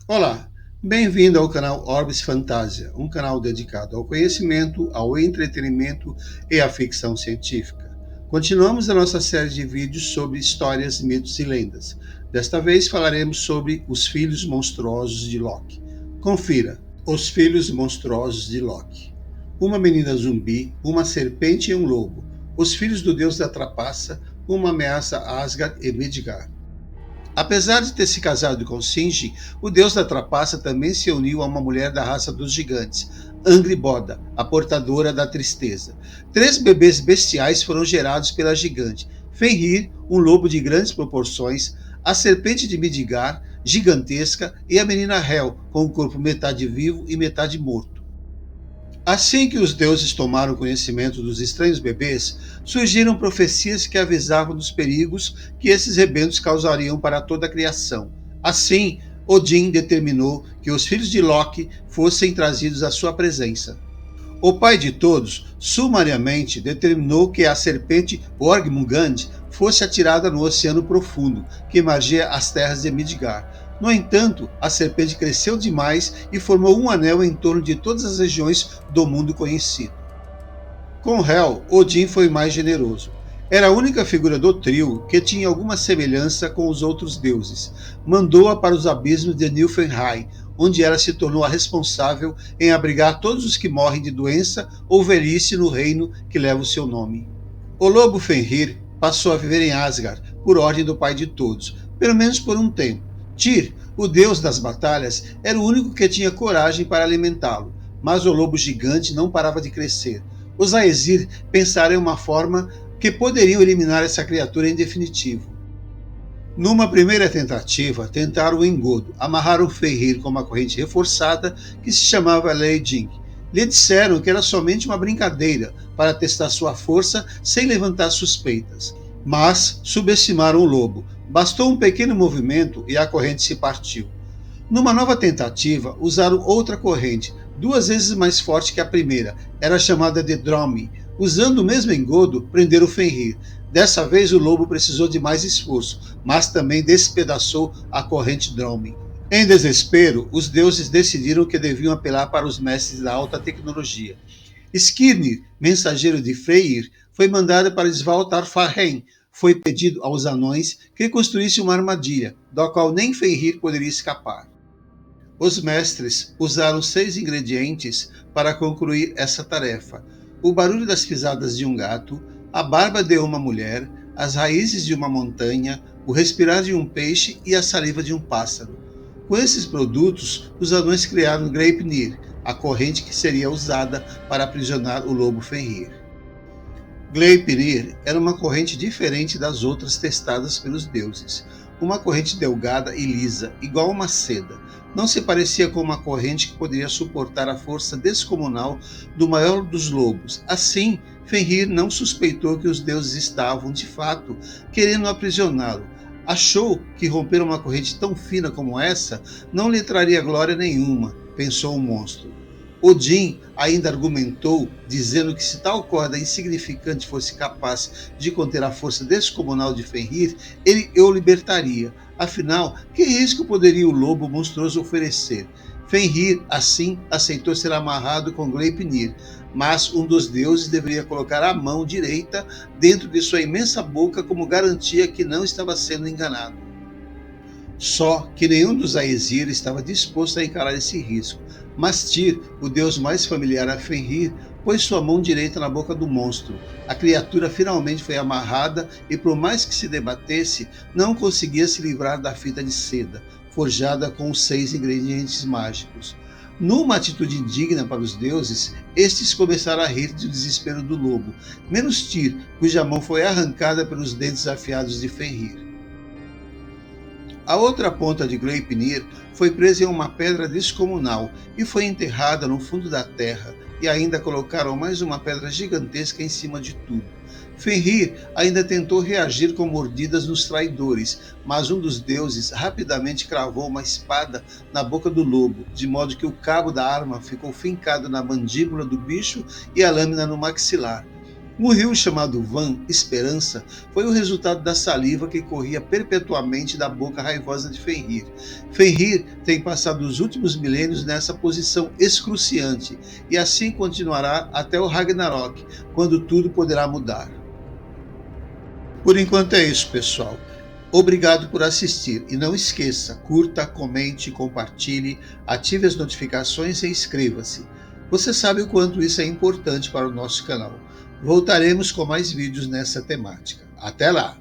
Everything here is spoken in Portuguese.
Olá, bem-vindo ao canal Orbis Fantasia, um canal dedicado ao conhecimento, ao entretenimento e à ficção científica. Continuamos a nossa série de vídeos sobre histórias, mitos e lendas. Desta vez falaremos sobre os filhos monstruosos de Loki. Confira: Os filhos monstruosos de Loki. Uma menina zumbi, uma serpente e um lobo. Os filhos do deus da trapaça, uma ameaça a Asgard e Midgard. Apesar de ter se casado com Singi, o deus da trapaça também se uniu a uma mulher da raça dos gigantes, Angrboda, a portadora da tristeza. 3 bebês bestiais foram gerados pela gigante: Fenrir, um lobo de grandes proporções, a serpente de Midgard, gigantesca, e a menina Hel, com o corpo metade vivo e metade morto. Assim que os deuses tomaram conhecimento dos estranhos bebês, surgiram profecias que avisavam dos perigos que esses rebentos causariam para toda a criação. Assim, Odin determinou que os filhos de Loki fossem trazidos à sua presença. O pai de todos, sumariamente, determinou que a serpente Orgmungand fosse atirada no oceano profundo, que margeia as terras de Midgard. No entanto, a serpente cresceu demais e formou um anel em torno de todas as regiões do mundo conhecido. Com Hel, Odin foi mais generoso. Era a única figura do trio que tinha alguma semelhança com os outros deuses. Mandou-a para os abismos de Niflheim, onde ela se tornou a responsável em abrigar todos os que morrem de doença ou velhice no reino que leva o seu nome. O lobo Fenrir passou a viver em Asgard, por ordem do pai de todos, pelo menos por um tempo. Tyr, o deus das batalhas, era o único que tinha coragem para alimentá-lo, mas o lobo gigante não parava de crescer. Os Aesir pensaram em uma forma que poderiam eliminar essa criatura em definitivo. Numa primeira tentativa, tentaram o engodo, amarraram Fenrir com uma corrente reforçada que se chamava Leiding. Lhe disseram que era somente uma brincadeira para testar sua força sem levantar suspeitas. Mas subestimaram o lobo. Bastou um pequeno movimento e a corrente se partiu. Numa nova tentativa, usaram outra corrente, 2 vezes mais forte que a primeira. Era chamada de Dromi. Usando o mesmo engodo, prenderam Fenrir. Dessa vez o lobo precisou de mais esforço, mas também despedaçou a corrente Dromi. Em desespero, os deuses decidiram que deviam apelar para os mestres da alta tecnologia. Skirnir, mensageiro de Freyr, foi mandado para Svalbard. Foi pedido aos anões que construíssem uma armadilha, da qual nem Fenrir poderia escapar. Os mestres usaram 6 ingredientes para concluir essa tarefa: o barulho das pisadas de um gato, a barba de uma mulher, as raízes de uma montanha, o respirar de um peixe e a saliva de um pássaro. Com esses produtos, os anões criaram Gleipnir, a corrente que seria usada para aprisionar o lobo Fenrir. Gleipnir era uma corrente diferente das outras testadas pelos deuses. Uma corrente delgada e lisa, igual a uma seda. Não se parecia com uma corrente que poderia suportar a força descomunal do maior dos lobos. Assim, Fenrir não suspeitou que os deuses estavam, de fato, querendo aprisioná-lo. Achou que romper uma corrente tão fina como essa não lhe traria glória nenhuma, pensou o monstro. Odin ainda argumentou, dizendo que se tal corda insignificante fosse capaz de conter a força descomunal de Fenrir, ele o libertaria. Afinal, que risco poderia o lobo monstruoso oferecer? Fenrir, assim, aceitou ser amarrado com Gleipnir, mas um dos deuses deveria colocar a mão direita dentro de sua imensa boca como garantia que não estava sendo enganado. Só que nenhum dos Aesir estava disposto a encarar esse risco, mas Tyr, o deus mais familiar a Fenrir, pôs sua mão direita na boca do monstro. A criatura finalmente foi amarrada e, por mais que se debatesse, não conseguia se livrar da fita de seda, forjada com os 6 ingredientes mágicos. Numa atitude indigna para os deuses, estes começaram a rir do desespero do lobo, menos Tyr, cuja mão foi arrancada pelos dentes afiados de Fenrir. A outra ponta de Gleipnir foi presa em uma pedra descomunal e foi enterrada no fundo da terra, e ainda colocaram mais uma pedra gigantesca em cima de tudo. Fenrir ainda tentou reagir com mordidas nos traidores, mas um dos deuses rapidamente cravou uma espada na boca do lobo, de modo que o cabo da arma ficou fincado na mandíbula do bicho e a lâmina no maxilar. Um rio chamado Van Esperança foi o resultado da saliva que corria perpetuamente da boca raivosa de Fenrir. Fenrir tem passado os últimos milênios nessa posição excruciante e assim continuará até o Ragnarok, quando tudo poderá mudar. Por enquanto é isso, pessoal. Obrigado por assistir e não esqueça, curta, comente, compartilhe, ative as notificações e inscreva-se. Você sabe o quanto isso é importante para o nosso canal. Voltaremos com mais vídeos nessa temática. Até lá!